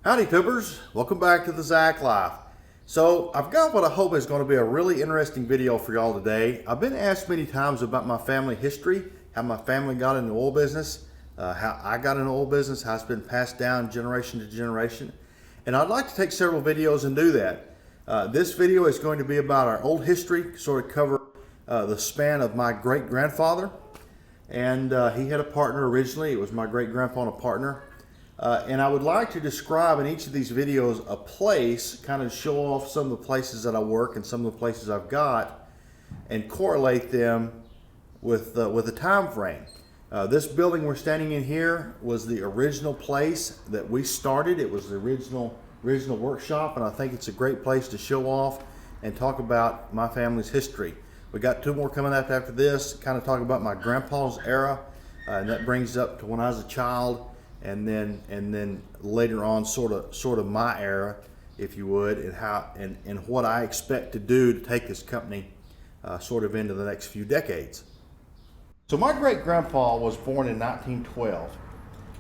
Howdy tubers, welcome back to the Zach Life. So I've got what I hope is going to be a really interesting video for y'all today. I've been asked many times about my family history, how my family got in the oil business, how I got in the oil business, how it's been passed down generation to generation. And I'd like to take several videos and do that. This video is going to be about our old history, sort of cover the span of my great-grandfather. And he had a partner originally. It was my great-grandpa and a partner. And I would like to describe in each of these videos a place, kind of show off some of the places that I work and some of the places I've got, and correlate them with the time frame. This building we're standing in here was the original place that we started. It was the original workshop, and I think it's a great place to show off and talk about my family's history. We got two more coming up after this, kind of talk about my grandpa's era, and that brings up to when I was a child. And then later on, sort of my era, if you would, and how and what I expect to do to take this company sort of into the next few decades. So my great-grandpa was born in 1912.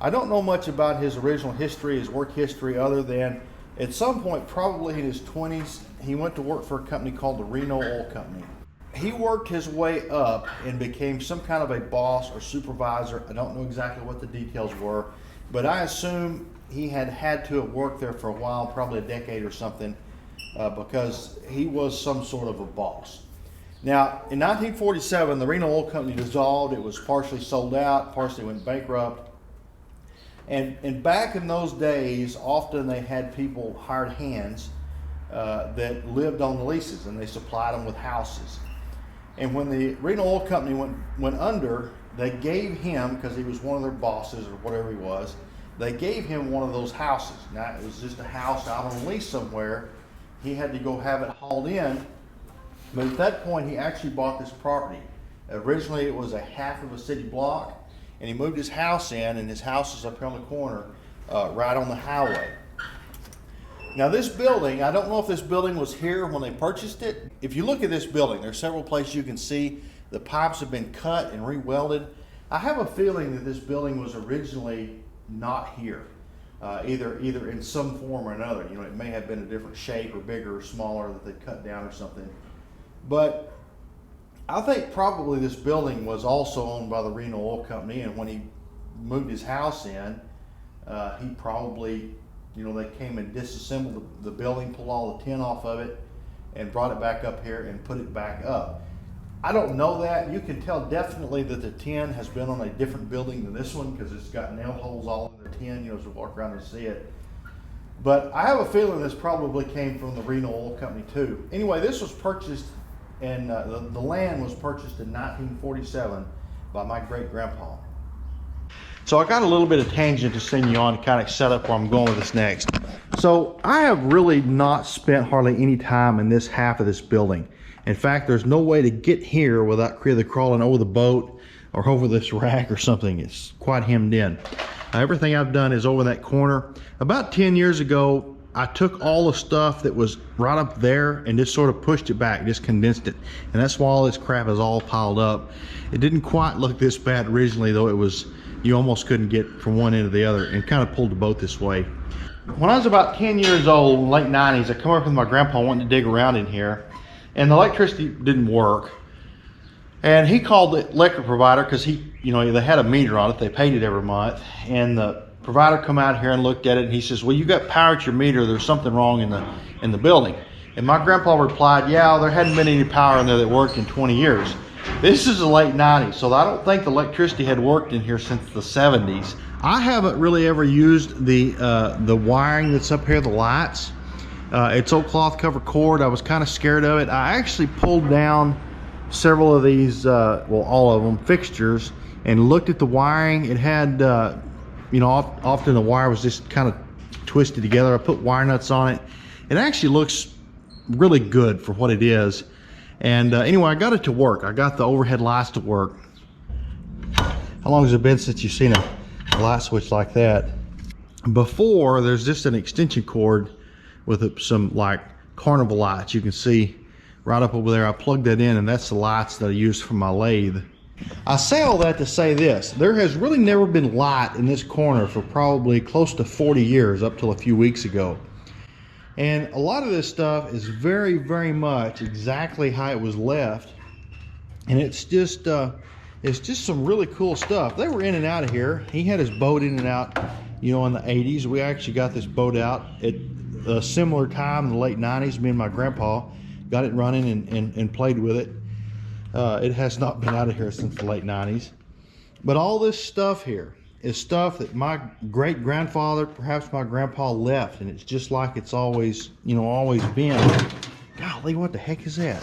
I don't know much about his original history, his work history, other than at some point, probably in his 20s, he went to work for a company called the Reno Oil Company. He worked his way up and became some kind of a boss or supervisor. I don't know exactly what the details were, but I assume he had to have worked there for a while, probably a decade or something, because he was some sort of a boss. Now, in 1947, the Reno Oil Company dissolved. It was partially sold out, partially went bankrupt. And back in those days, often they had people, hired hands, that lived on the leases, and they supplied them with houses. And when the Reno Oil Company went under, they gave him, because he was one of their bosses or whatever he was, they gave him one of those houses. Now, it was just a house out on a lease somewhere. He had to go have it hauled in. But at that point, he actually bought this property. Originally, it was a half of a city block, and he moved his house in, and his house is up here on the corner, right on the highway. Now this building, I don't know if this building was here when they purchased it. If you look at this building, there's several places you can see the pipes have been cut and re-welded. I have a feeling that this building was originally not here, either in some form or another. You know, it may have been a different shape or bigger or smaller that they cut down or something. But I think probably this building was also owned by the Reno Oil Company, and when he moved his house in, he probably, you know, they came and disassembled the building, pulled all the tin off of it, and brought it back up here and put it back up. I don't know that. You can tell definitely that the tin has been on a different building than this one, because it's got nail holes all in the tin, you know, as we walk around and see it. But I have a feeling this probably came from the Reno Oil Company too. Anyway, this was purchased, and the land was purchased in 1947 by my great-grandpa. So I got a little bit of tangent to send you on to kind of set up where I'm going with this next. So I have really not spent hardly any time in this half of this building. In fact, there's no way to get here without either crawling over the boat or over this rack or something. It's quite hemmed in. Everything I've done is over that corner. About 10 years ago, I took all the stuff that was right up there and just sort of pushed it back, just condensed it. And that's why all this crap is all piled up. It didn't quite look this bad originally, though. It was, you almost couldn't get from one end to the other, and kind of pulled the boat this way. When I was about 10 years old, late 90s, I come up with my grandpa wanting to dig around in here, and the electricity didn't work. And he called the electric provider, because you know, they had a meter on it, they paid it every month, and the provider come out here and looked at it, and he says, well, you got power at your meter, there's something wrong in the building. And my grandpa replied, yeah, there hadn't been any power in there that worked in 20 years. This is the late 90s, so I don't think the electricity had worked in here since the 70s. I haven't really ever used the wiring that's up here, the lights. It's old cloth cover cord. I was kind of scared of it. I actually pulled down several of these, well, all of them, fixtures, and looked at the wiring. It had, you know, often the wire was just kind of twisted together. I put wire nuts on it. It actually looks really good for what it is. And anyway, I got it to work. I got the overhead lights to work. How long has it been since you've seen a light switch like that? Before, there's just an extension cord with some like carnival lights. You can see right up over there. I plugged that in, and that's the lights that I use for my lathe. I say all that to say this. There has really never been light in this corner for probably close to 40 years, up till a few weeks ago. And a lot of this stuff is very, very much exactly how it was left. And it's just some really cool stuff. They were in and out of here. He had his boat in and out, you know, in the 80s. We actually got this boat out at a similar time in the late 90s. Me and my grandpa got it running and played with it. It has not been out of here since the late 90s. But all this stuff here is stuff that my great grandfather, perhaps my grandpa, left, and it's just like it's always, you know, always been. Golly, what the heck is that?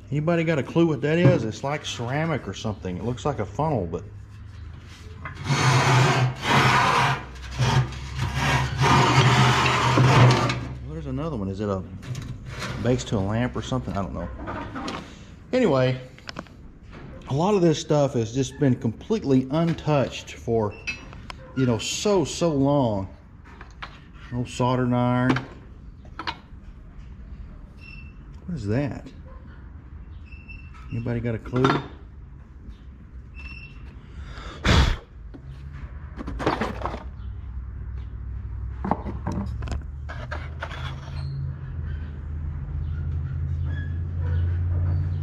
Anybody got a clue what that is? It's like ceramic or something. It looks like a funnel, but there's another one. Is it a base to a lamp or something? I don't know. Anyway, a lot of this stuff has just been completely untouched for, you know, so long. Old soldering iron. What is that? Anybody got a clue?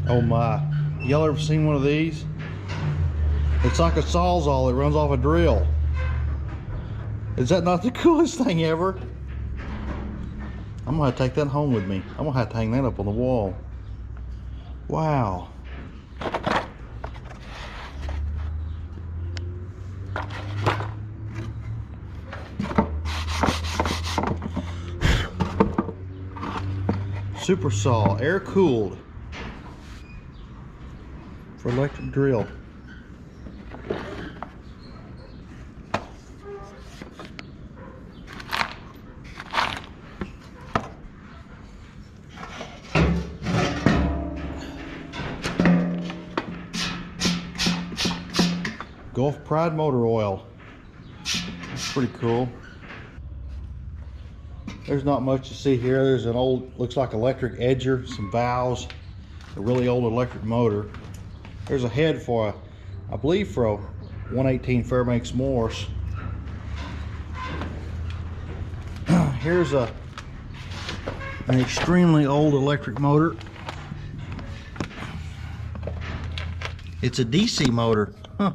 Oh my, y'all ever seen one of these? It's like a sawzall that runs off a drill. Is that not the coolest thing ever? I'm gonna have to take that home with me. I'm gonna have to hang that up on the wall. Wow. Super saw, air cooled for electric drill. Gulf Pride motor oil. That's pretty cool. There's not much to see here. There's an old, looks like electric edger, some valves, a really old electric motor. There's a head for a, I believe for a 118 Fairbanks Morse. Here's an extremely old electric motor. It's a DC motor. Huh.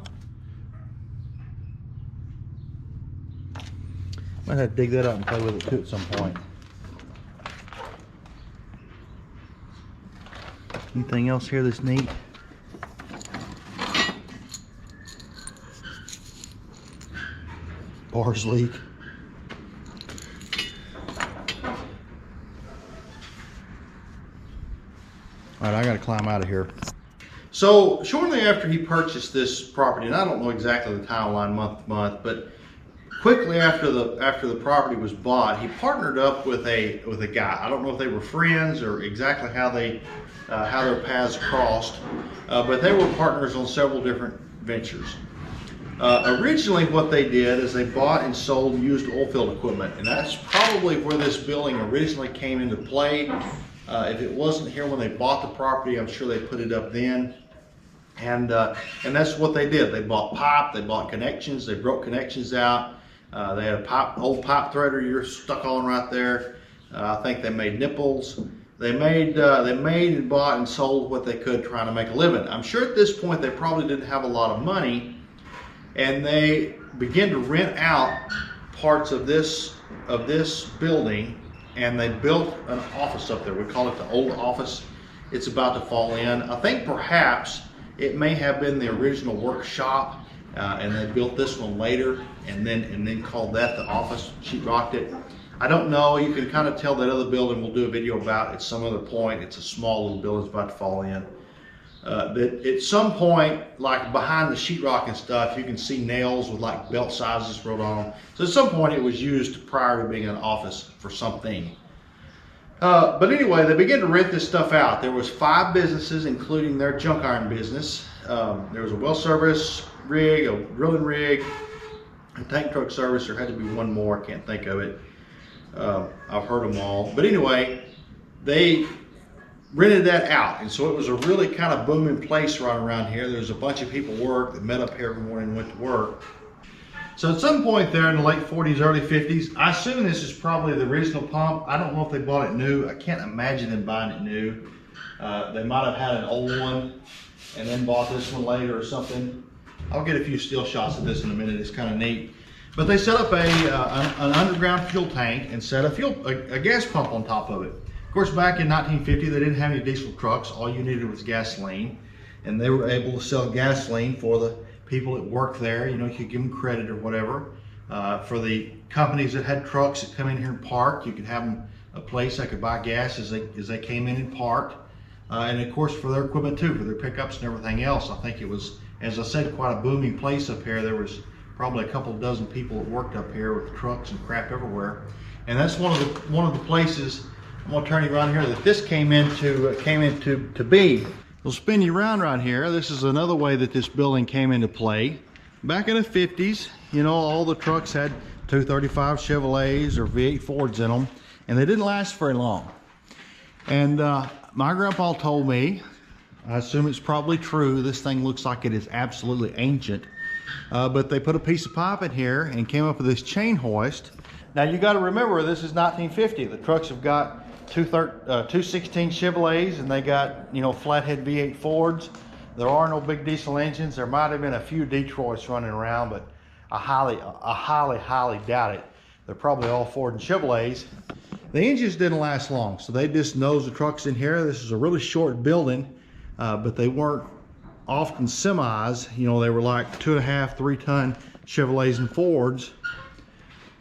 Might have to dig that up and play with it too at some point. Anything else here that's neat? Bars leak. All right, I gotta climb out of here. So shortly after he purchased this property, and I don't know exactly the timeline month to month, but quickly after the property was bought, he partnered up with a guy. I don't know if they were friends or exactly how their paths crossed, but they were partners on several different ventures. Originally what they did is they bought and sold used oil field equipment, and that's probably where this building originally came into play. If it wasn't here when they bought the property, I'm sure they put it up then. And that's what they did. They bought pipe, they bought connections, they broke connections out. They had a old pipe threader you're stuck on right there. I think they made nipples. They made and bought and sold what they could, trying to make a living. I'm sure at this point they probably didn't have a lot of money, and they began to rent out parts of this building, and they built an office up there. We call it the old office. It's about to fall in. I think perhaps it may have been the original workshop, and they built this one later, and then called that the office. Sheetrocked it. I don't know. You can kind of tell that other building we'll do a video about at some other point. It's a small little building. It's about to fall in. But at some point, like behind the sheetrock and stuff, you can see nails with like belt sizes wrote on them. So at some point it was used prior to being an office for something. But anyway, they began to rent this stuff out. There was 5 businesses, including their junk iron business. There was a well service rig, a drilling rig, a tank truck service. There had to be one more, I can't think of it. I've heard them all. But anyway, they rented that out. And so it was a really kind of booming place right around here. There's a bunch of people work that met up here every morning and went to work. So at some point there in the late 40s, early 50s, I assume this is probably the original pump. I don't know if they bought it new. I can't imagine them buying it new. They might have had an old one and then bought this one later or something. I'll get a few still shots of this in a minute. It's kind of neat. But they set up an underground fuel tank and set a gas pump on top of it. Of course, back in 1950, they didn't have any diesel trucks. All you needed was gasoline. And they were able to sell gasoline for the people that worked there. You know, you could give them credit or whatever. For the companies that had trucks that come in here and park, you could have them a place that could buy gas as they came in and parked. And of course for their equipment too, for their pickups and everything else. I think it was, as I said, quite a booming place up here. There was probably a couple of dozen people that worked up here with trucks and crap everywhere. And that's one of the places, I'm gonna turn you around here, that this came into be. We'll spin you around right here. This is another way that this building came into play. Back in the 50s, you know, all the trucks had 235 Chevrolets or V8 Fords in them, and they didn't last very long. And my grandpa told me, I assume it's probably true, this thing looks like it is absolutely ancient, but they put a piece of pipe in here and came up with this chain hoist. Now you got to remember, this is 1950. The trucks have got 216 Chevrolets, and they got, you know, flathead V8 Fords. There are no big diesel engines. There might have been a few Detroits running around, but I highly doubt it. They're probably all Ford and Chevrolets. The engines didn't last long, so they just nosed the trucks in here. This is a really short building, but they weren't often semis. You know, they were like 2.5, 3 ton Chevrolets and Fords,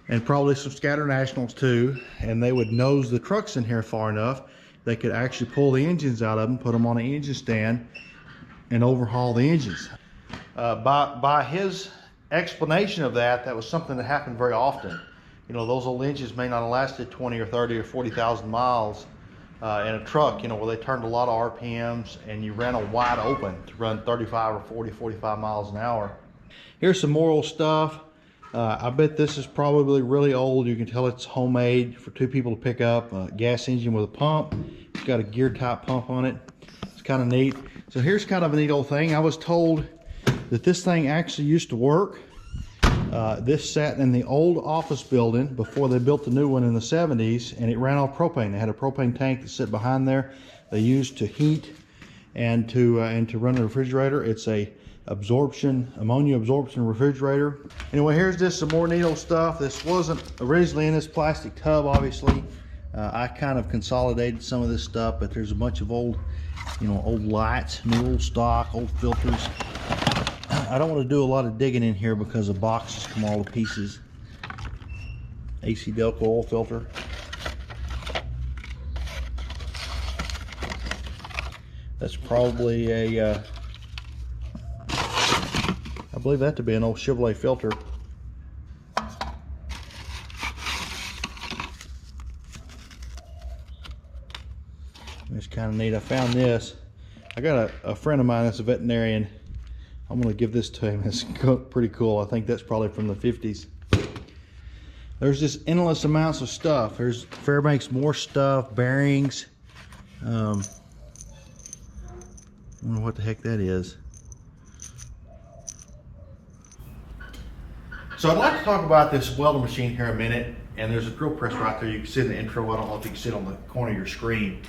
and probably some Scatter Nationals too. And they would nose the trucks in here far enough they could actually pull the engines out of them, put them on an engine stand, and overhaul the engines. By his explanation of that, that was something that happened very often. You know, those old engines may not have lasted 20 or 30 or 40,000 miles in a truck, you know, where they turned a lot of RPMs and you ran them wide open to run 35 or 40, 45 miles an hour. Here's some more old stuff. I bet this is probably really old. You can tell it's homemade for 2 people to pick up. A gas engine with a pump. It's got a gear type pump on it. It's kind of neat. So here's kind of a neat old thing. I was told that this thing actually used to work. This sat in the old office building before they built the new one in the 70s, and it ran off propane. They had a propane tank that sit behind there. They used to heat and to run the refrigerator. It's a ammonia absorption refrigerator. Anyway, here's just some more neat old stuff. This wasn't originally in this plastic tub, obviously. I kind of consolidated some of this stuff, but there's a bunch of old, you know, old lights, new old stock, old filters. I don't want to do a lot of digging in here because the boxes come all to pieces. AC Delco oil filter. That's probably a, I believe that to be an old Chevrolet filter. It's kind of neat. I found this. I got a friend of mine that's a veterinarian. I'm going to give this to him. It's pretty cool. I think that's probably from the 50s. There's just endless amounts of stuff. There's Fairbanks more stuff, bearings. I wonder what the heck that is. So I'd like to talk about this welding machine here a minute. And there's a drill press right there. You can see in the intro. I don't know if you can see it on the corner of your screen.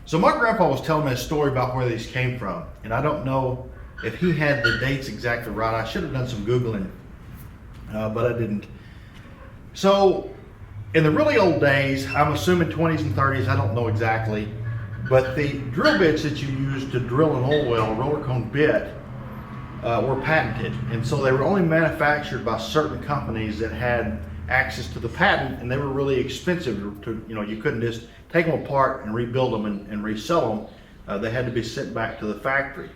So my grandpa was telling me a story about where these came from. And I don't know if he had the dates exactly right. I should have done some Googling, but I didn't. So in the really old days, I'm assuming 20s and 30s, I don't know exactly, but the drill bits that you use to drill an oil well, a roller cone bit, were patented. And so they were only manufactured by certain companies that had access to the patent, and they were really expensive to, you know, you couldn't just take them apart and rebuild them and resell them. They had to be sent back to the factory.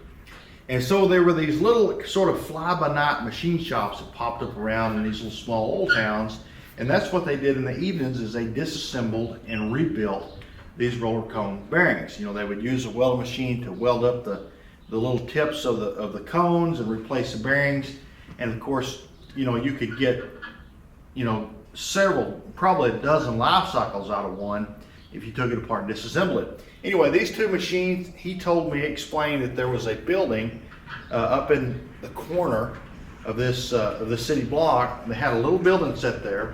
And so there were these little sort of fly-by-night machine shops that popped up around in these little small old towns. And that's what they did in the evenings, is they disassembled and rebuilt these roller cone bearings. You know, they would use a welding machine to weld up the little tips of the cones and replace the bearings. And of course, you know, you could get, you know, probably a dozen life cycles out of one if you took it apart and disassembled it. Anyway, these two machines, he told me, explained that there was a building up in the corner of this city block, and they had a little building set there,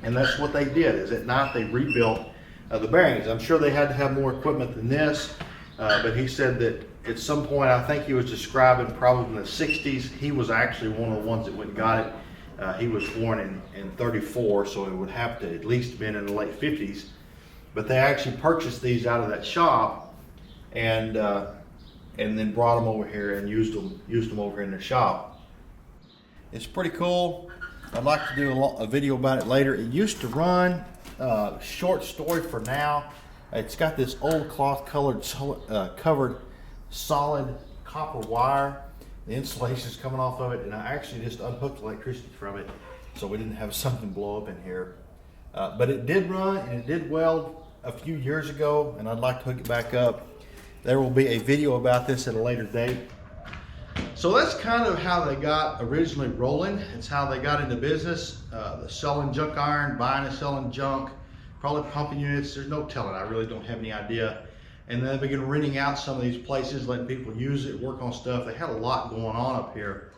and that's what they did. Is at night they rebuilt the bearings. I'm sure they had to have more equipment than this, but he said that at some point, I think he was describing probably in the 60s, he was actually one of the ones that went and got it. He was born in 34, so it would have to at least been in the late 50s. But they actually purchased these out of that shop, and then brought them over here and used them over in their shop. It's pretty cool. I'd like to do a video about it later. It used to run, short story for now. It's got this old cloth colored covered solid copper wire. The insulation's coming off of it, and I actually just unhooked electricity from it so we didn't have something blow up in here. But it did run, and it did weld a few years ago, and I'd like to hook it back up. There will be a video about this at a later date. So that's kind of how they got originally rolling. It's how they got into business, selling junk iron, buying and selling junk, probably pumping units. There's no telling. I really don't have any idea. And then they began renting out some of these places, letting people use it, work on stuff. They had a lot going on up here.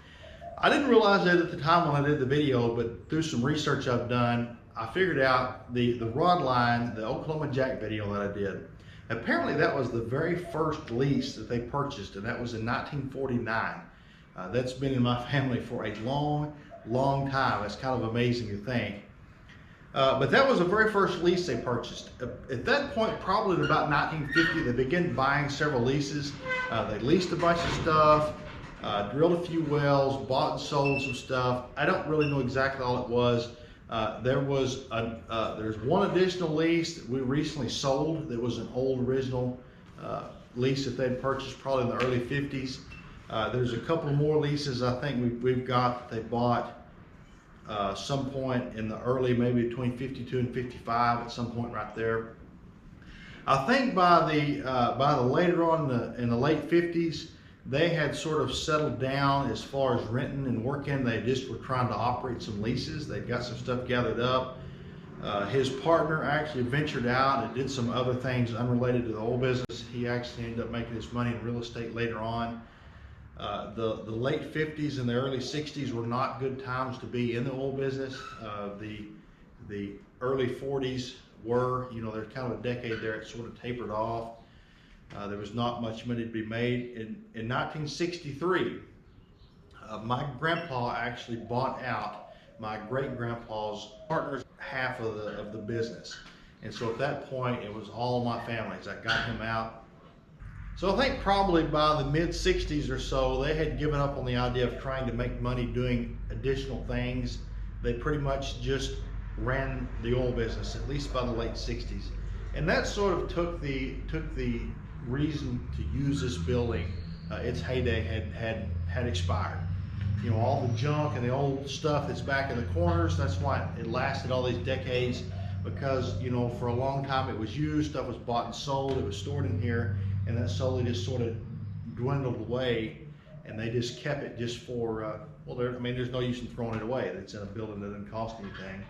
I didn't realize that at the time when I did the video, but through some research I've done, I figured out the rod line, the Oklahoma Jack video that I did. Apparently that was the very first lease that they purchased, and that was in 1949. That's been in my family for a long, long time. It's kind of amazing to think. But that was the very first lease they purchased. At that point, probably in about 1950, they began buying several leases. They leased a bunch of stuff, drilled a few wells, bought and sold some stuff. I don't really know exactly all it was. There's one additional lease that we recently sold that was an old original lease that they'd purchased probably in the early 50s. There's a couple more leases I think we've got that they bought some point in the early, maybe between 52 and 55, at some point right there. I think by the later on in the late 50s, they had sort of settled down as far as renting and working. They just were trying to operate some leases. They got some stuff gathered up. His partner actually ventured out and did some other things unrelated to the oil business. He actually ended up making his money in real estate later on. The late 50s and the early 60s were not good times to be in the oil business. The early 40s were, there's kind of a decade there it sort of tapered off. There was not much money to be made. In 1963, my grandpa actually bought out my great-grandpa's partner's half of the business. And so at that point, it was all my family's. I got him out. So I think probably by the mid-60s or so, they had given up on the idea of trying to make money doing additional things. They pretty much just ran the oil business, at least by the late 60s. And that sort of took the reason to use this building. Its heyday had expired. All the junk and the old stuff that's back in the corners, that's why it lasted all these decades, because for a long time it was used, stuff was bought and sold, it was stored in here, and that slowly just sort of dwindled away, and they just kept it just for there's no use in throwing it away. It's in a building that doesn't cost anything.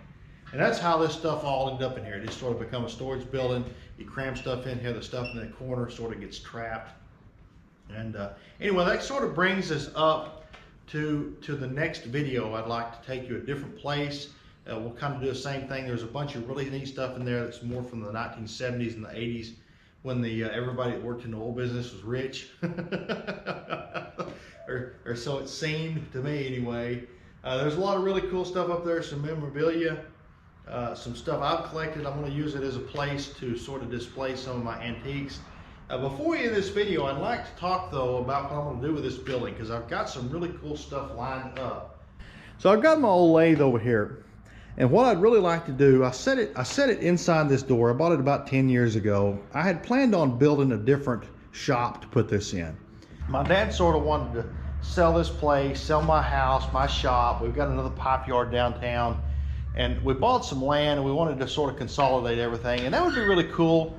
And that's how this stuff all ended up in here. It just sort of become a storage building. You cram stuff in here, the stuff in that corner sort of gets trapped. And anyway, that sort of brings us up to the next video. I'd like to take you a different place. We'll kind of do the same thing. There's a bunch of really neat stuff in there that's more from the 1970s and the 80s, when everybody that worked in the oil business was rich. or so it seemed to me anyway. There's a lot of really cool stuff up there, some memorabilia. Some stuff I've collected. I'm going to use it as a place to sort of display some of my antiques. Before we end this video, I'd like to talk though about what I'm going to do with this building, because I've got some really cool stuff lined up. So I've got my old lathe over here, and what I'd really like to do, I set it inside this door. I bought it about 10 years ago. I had planned on building a different shop to put this in. My dad sort of wanted to sell this place, sell my house, my shop. We've got another pipe yard downtown. And we bought some land, and we wanted to sort of consolidate everything, and that would be really cool.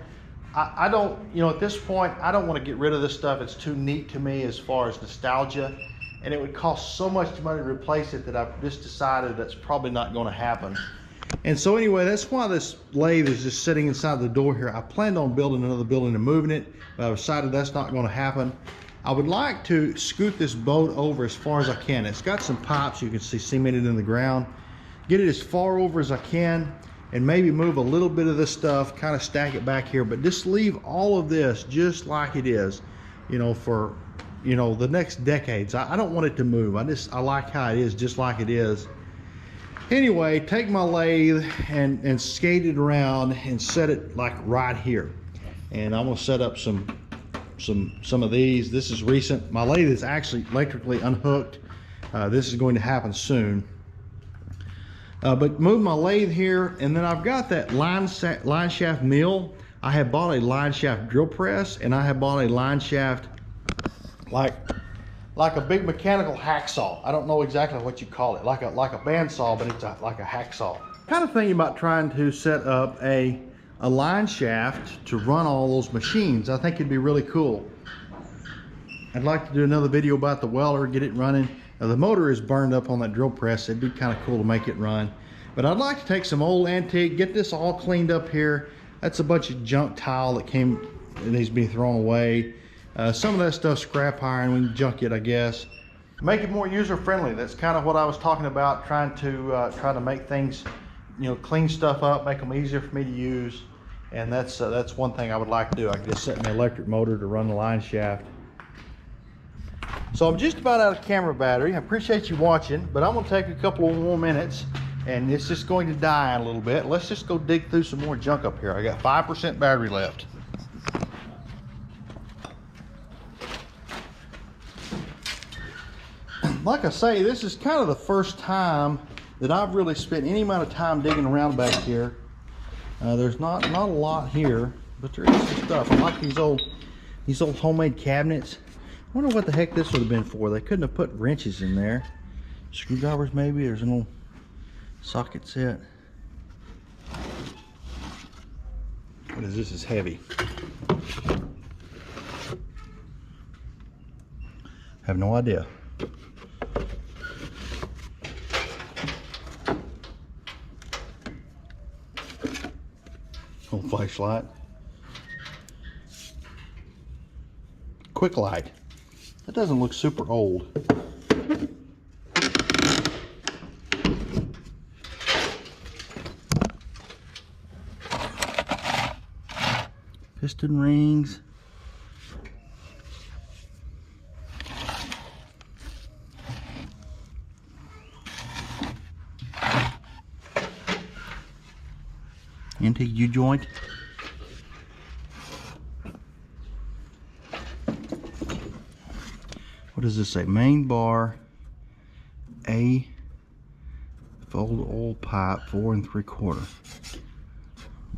I don't, at this point, I don't want to get rid of this stuff. It's too neat to me as far as nostalgia, and it would cost so much money to replace it that I've just decided that's probably not going to happen. And so anyway, that's why this lathe is just sitting inside the door here. I planned on building another building and moving it, but I decided that's not going to happen. I would like to scoot this boat over as far as I can. It's got some pipes you can see cemented in the ground. Get it as far over as I can, and maybe move a little bit of this stuff, kind of stack it back here, but just leave all of this just like it is, you know, for, you know, the next decades. I don't want it to move. I like how it is, just like it is. Anyway, take my lathe and skate it around and set it like right here. And I'm gonna set up some of these. This is recent. My lathe is actually electrically unhooked. This is going to happen soon. But move my lathe here, and then I've got that line shaft mill. I have bought a line shaft drill press, and I have bought a line shaft like a big mechanical hacksaw. I don't know exactly what you call it, like a bandsaw, but it's like a hacksaw. Kind of thinking about trying to set up a line shaft to run all those machines. I think it'd be really cool. I'd like to do another video about the welder, get it running. Now, the motor is burned up on that drill press. It'd be kind of cool to make it run. But I'd like to take some old antique, get this all cleaned up here. That's a bunch of junk tile that needs to be thrown away. Some of that stuff scrap iron, we can junk it, I guess. Make it more user-friendly. That's kind of what I was talking about, trying to make things, you know, clean stuff up, make them easier for me to use. And that's one thing I would like to do. I can just set an electric motor to run the line shaft. So I'm just about out of camera battery. I appreciate you watching, but I'm gonna take a couple of more minutes and it's just going to die a little bit. Let's just go dig through some more junk up here. I got 5% battery left. Like I say, this is kind of the first time that I've really spent any amount of time digging around back here. There's not a lot here, but there is some stuff. I like these old homemade cabinets. I wonder what the heck this would have been for. They couldn't have put wrenches in there. Screwdrivers maybe. There's an old socket set. What is this? Is heavy. Have no idea. Old flashlight. Quick light. That doesn't look super old. Piston rings. Antique U-joint. What does this say? Main bar, A, fold oil pipe, 4 3/4. I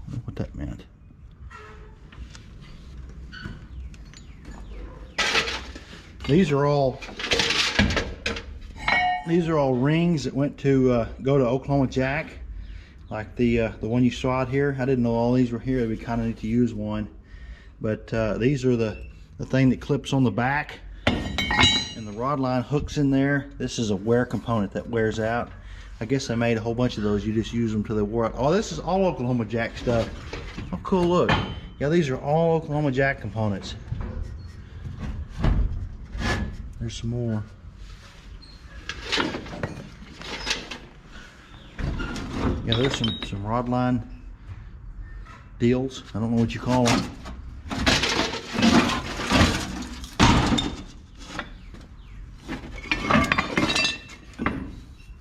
don't know what that meant. These are all rings that went to go to Oklahoma Jack, like the one you saw out here. I didn't know all these were here. It'd be kind of neat to use one, but these are the thing that clips on the back, and the rod line hooks in there. This is a wear component that wears out. I guess I made a whole bunch of those. You just use them till they wore out. Oh, this is all Oklahoma Jack stuff. Oh, cool! Look, yeah, these are all Oklahoma Jack components. There's some more. Yeah, there's some rod line deals. I don't know what you call them.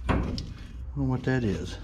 I don't know what that is.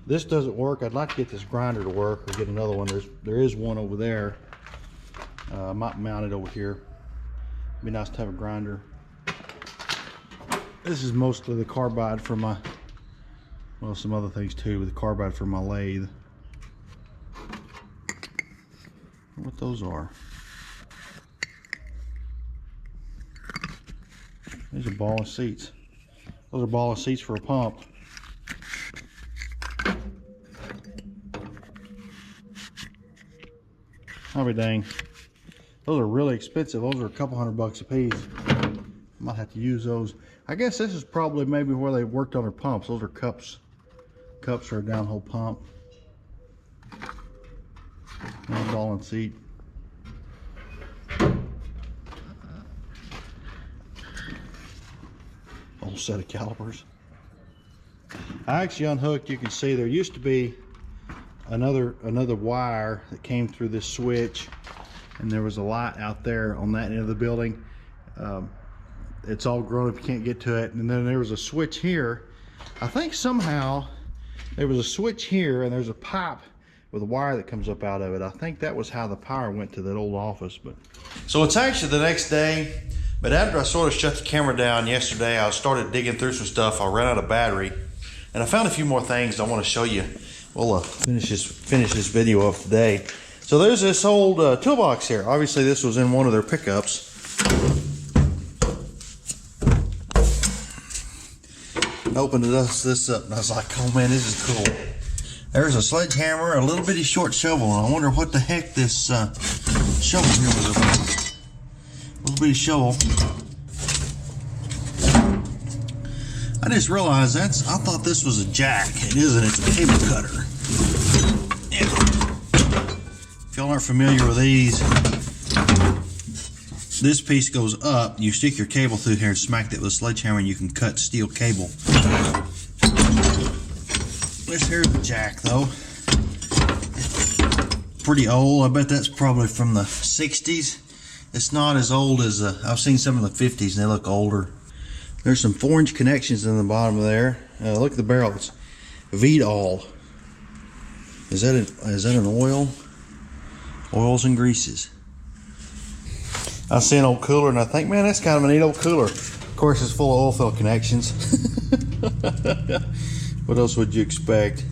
This doesn't work. I'd like to get this grinder to work, or get another one. There is one over there. I might mount it over here. It'd be nice to have a grinder. This is mostly the carbide for my, well, some other things too, with the carbide for my lathe. What those are. These are ball of seats. Those are ball of seats for a pump. I'll be dang. Those are really expensive. Those are a couple $100 a piece. Might have to use those. I guess this is probably maybe where they worked on their pumps. Those are cups. Cups for a downhole pump. And a ball and seat. Whole set of calipers. I actually unhooked. You can see there used to be another wire that came through this switch, and there was a light out there on that end of the building. It's all grown up, you can't get to it. And then there was a switch here. I think somehow there was a switch here, and there's a pipe with a wire that comes up out of it. I think that was how the power went to that old office. But so it's actually the next day, but after I sort of shut the camera down yesterday, I started digging through some stuff. I ran out of battery, and I found a few more things I want to show you. We'll finish this video up today. So there's this old toolbox here. Obviously this was in one of their pickups. Opened this up, and I was like, oh man, this is cool. There's a sledgehammer, a little bitty short shovel, and I wonder what the heck this shovel here was about. Little bitty shovel. I just realized I thought this was a jack. It isn't, it's a cable cutter. Yeah. If y'all aren't familiar with these, this piece goes up, you stick your cable through here and smack it with a sledgehammer, and you can cut steel cable. This here's the jack though. Pretty old. I bet that's probably from the 60s. It's not as old as, I've seen some in the 50s and they look older. There's some 4-inch connections in the bottom of there. Look at the barrel. It's Vidal. Is that an oil? Oils and greases. I see an old cooler and I think, man, that's kind of a neat old cooler. Of course, it's full of oil fill connections. What else would you expect?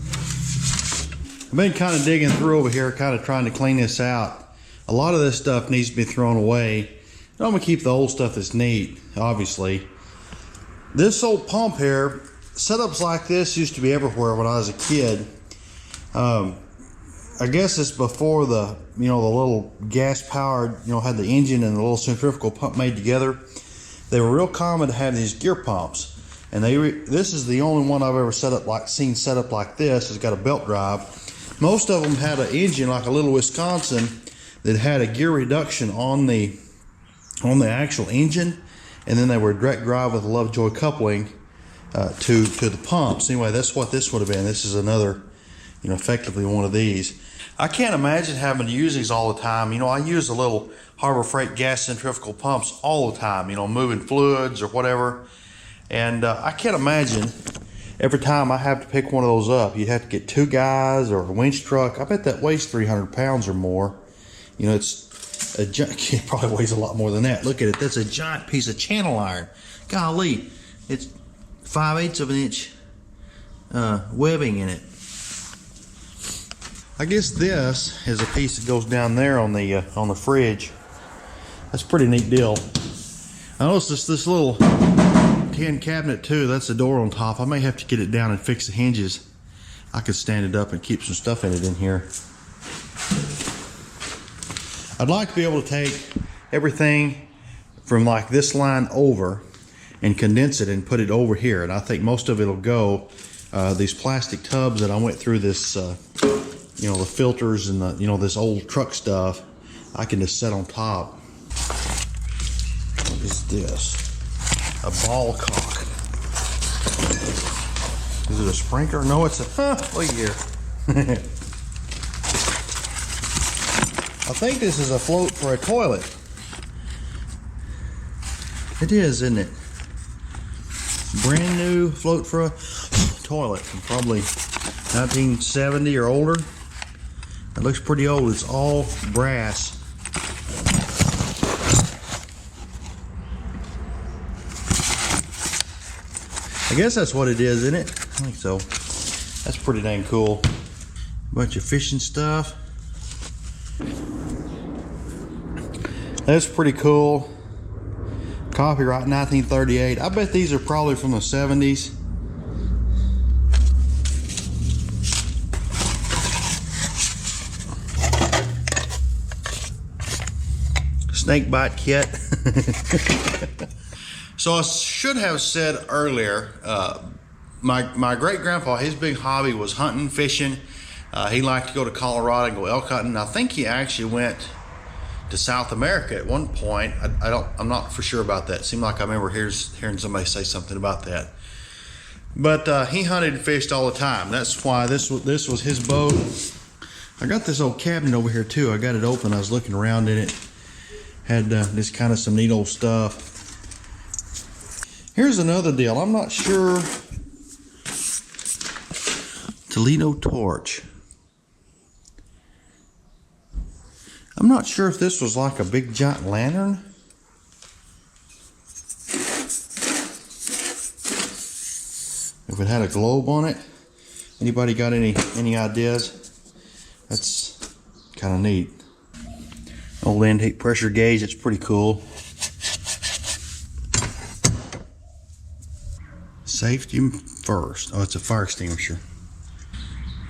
I've been kind of digging through over here, kind of trying to clean this out. A lot of this stuff needs to be thrown away. I'm gonna keep the old stuff that's neat, obviously. This old pump here, setups like this used to be everywhere when I was a kid. I guess it's before the little gas powered, had the engine and the little centrifugal pump made together. They were real common to have these gear pumps. And this is the only one I've ever seen set up like this. It's got a belt drive. Most of them had an engine like a little Wisconsin that had a gear reduction on the actual engine, and then they were direct drive with a Lovejoy coupling to the pumps. Anyway, that's what this would have been. This is another, effectively one of these. I can't imagine having to use these all the time. I use the little Harbor Freight gas centrifugal pumps all the time, moving fluids or whatever. And I can't imagine every time I have to pick one of those up, you'd have to get 2 guys or a winch truck. I bet that weighs 300 pounds or more. It's a giant, it probably weighs a lot more than that. Look at it, that's a giant piece of channel iron. Golly, it's 5/8 of an inch webbing in it. I guess this is a piece that goes down there on the fridge. That's a pretty neat deal. I noticed this little tin cabinet too. That's the door on top. I may have to get it down and fix the hinges. I could stand it up and keep some stuff in it in here. I'd like to be able to take everything from like this line over and condense it and put it over here, and I think most of it will go. These plastic tubs that I went through this, the filters and this old truck stuff, I can just set on top. What is this? A ball cock. Is it a sprinkler? No, it's a, look here. I think this is a float for a toilet. It is, isn't it? Brand new float for a toilet from probably 1970 or older. It looks pretty old. It's all brass. I guess that's what it is, isn't it? I think so. That's pretty dang cool. Bunch of fishing stuff. That's pretty cool. Copyright 1938. I bet these are probably from the 70s. Snake bite kit. So I should have said earlier, my great grandpa, his big hobby was hunting, fishing. He liked to go to Colorado and go elk hunting. I think he actually went to South America at one point. I'm not for sure about that. It seemed like I remember hearing somebody say something about that. But he hunted and fished all the time. That's why this was his boat. I got this old cabinet over here too. I got it open. I was looking around in it. Had this kind of some neat old stuff. Here's another deal. I'm not sure. Toledo torch. I'm not sure if this was like a big giant lantern. If it had a globe on it. Anybody got any ideas? That's kind of neat. Old antique pressure gauge. It's pretty cool. Safety first. Oh, it's a fire extinguisher.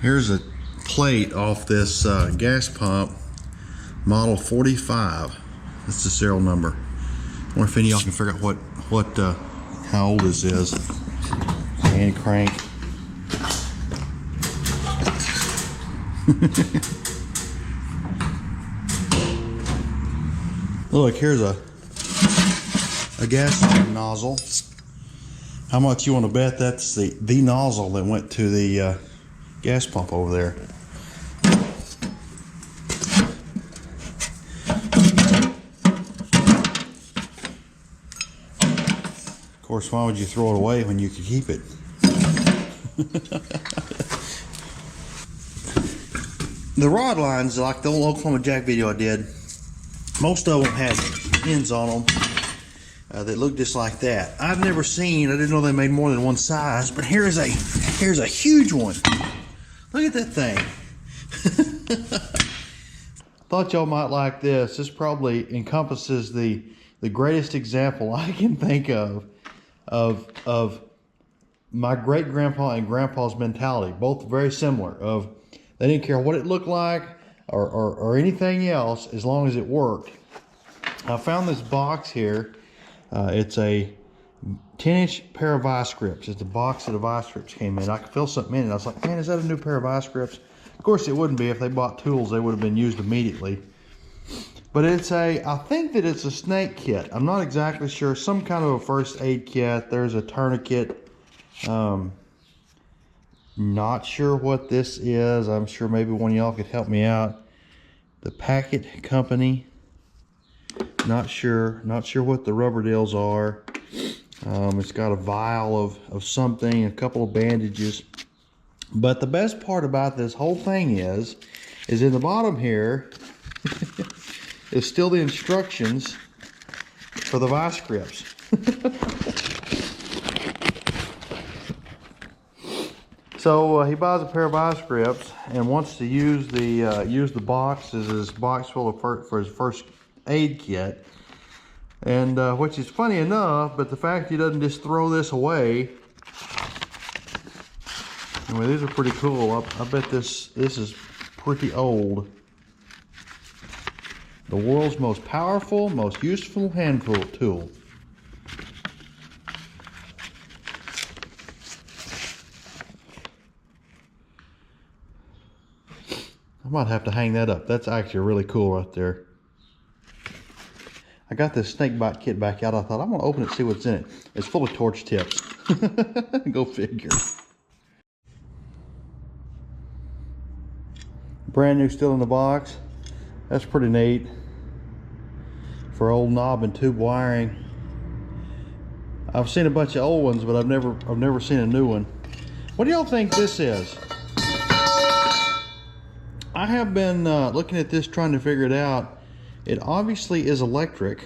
Here's a plate off this gas pump, model 45. That's the serial number. I wonder if any of y'all can figure out how old this is. Hand crank. Look, here's a gas nozzle. How much you want to bet that's the nozzle that went to the gas pump over there? Of course, why would you throw it away when you could keep it? The rod lines, like the old Oklahoma Jack video I did, most of them had ends on them that looked just like that. I didn't know they made more than one size, but here's a huge one. Look at that thing. Thought y'all might like this. This probably encompasses the greatest example I can think of my great grandpa and grandpa's mentality. Both very similar. They didn't care what it looked like or anything else as long as it worked. I found this box here. It's a 10-inch pair of vice grips. It's the box that the vice grips came in. I could feel something in it. I was like, man, is that a new pair of vice grips? Of course it wouldn't be. If they bought tools, they would have been used immediately. But I think that it's a snake kit. I'm not exactly sure. Some kind of a first aid kit. There's a tourniquet. Not sure what this is. I'm sure maybe one of y'all could help me out. The Packet Company. Not sure what the rubber deals are. It's got a vial of something, a couple of bandages. But the best part about this whole thing is in the bottom here is still the instructions for the vice grips. So he buys a pair of vice grips and wants to use the box as his box full of for his first aid kit, and which is funny enough, but the fact he doesn't just throw this away. Anyway, these are pretty cool. I bet this is pretty old. The world's most powerful, most useful hand tool. I might have to hang that up. That's actually really cool right there. I got this snake bite kit back out. I thought I'm going to open it and see what's in it. It's full of torch tips. Go figure. Brand new, still in the box. That's pretty neat. For old knob and tube wiring. I've seen a bunch of old ones, but I've never seen a new one. What do y'all think this is? I have been looking at this, trying to figure it out. It obviously is electric.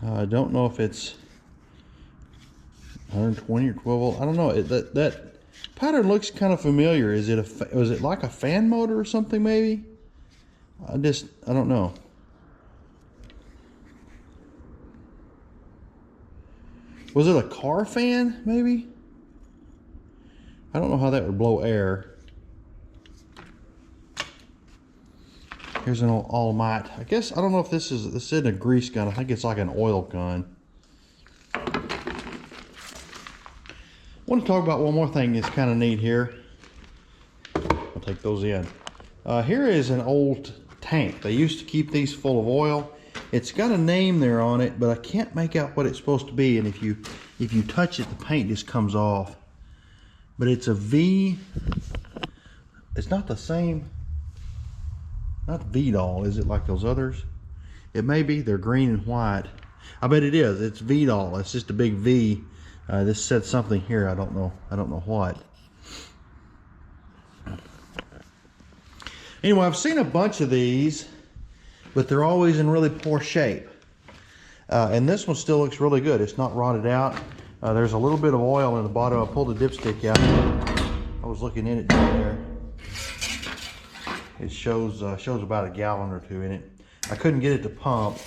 I don't know if it's 120 or 12 volt. I don't know. That pattern looks kind of familiar. Is it was it like a fan motor or something maybe? I don't know. Was it a car fan maybe? I don't know how that would blow air. Here's an old All-Might. I guess, I don't know if this isn't a grease gun. I think it's like an oil gun. I want to talk about one more thing that's kind of neat here. I'll take those in. Here is an old tank. They used to keep these full of oil. It's got a name there on it, but I can't make out what it's supposed to be. And if you touch it, the paint just comes off. But it's a V. It's not the same. Not V-Doll, is it, like those others? It may be. They're green and white. I bet it is. It's V-Doll. It's just a big V. This said something here. I don't know what. Anyway, I've seen a bunch of these, but they're always in really poor shape. And this one still looks really good. It's not rotted out. There's a little bit of oil in the bottom. I pulled the dipstick out. I was looking in it down there. It shows about a gallon or two in it. I couldn't get it to pump.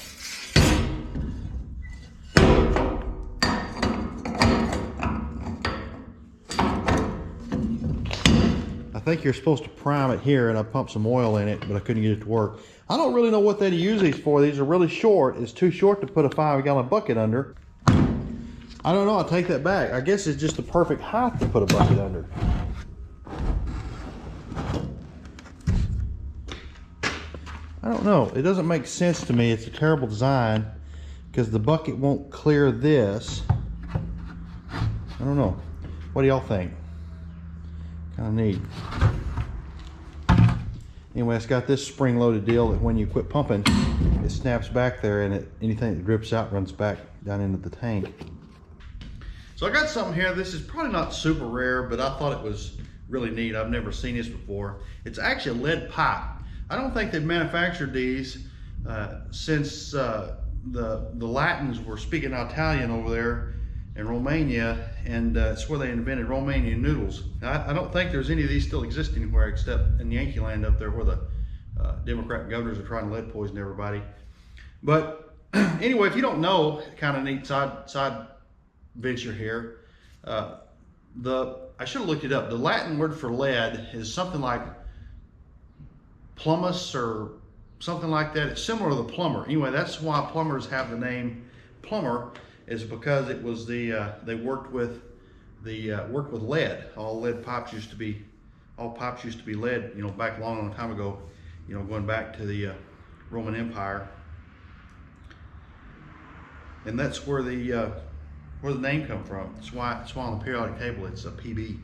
I think you're supposed to prime it here, and I pumped some oil in it, but I couldn't get it to work. I don't really know what they use these for. These are really short. It's too short to put a 5-gallon bucket under. I don't know. I'll take that back. I guess it's just the perfect height to put a bucket under. I don't know. It doesn't make sense to me. It's a terrible design because the bucket won't clear this. I don't know. What do y'all think? Kind of neat. Anyway, it's got this spring-loaded deal that when you quit pumping, it snaps back there, and anything that drips out runs back down into the tank. So I got something here. This is probably not super rare, but I thought it was really neat. I've never seen this before. It's actually a lead pipe. I don't think they've manufactured these since the Latins were speaking Italian over there in Romania, and it's where they invented Romanian noodles. Now, I don't think there's any of these still exist anywhere except in Yankee land up there where the Democrat governors are trying to lead poison everybody. But anyway, if you don't know, kind of neat side venture here. I should have looked it up. The Latin word for lead is something like plumbus or something like that. It's similar to the plumber. Anyway, that's why plumbers have the name plumber, is because it was they worked with lead. All pipes used to be lead, you know, back a long time ago, you know, going back to the Roman Empire. And that's where the name come from. That's why on the periodic table it's a PB.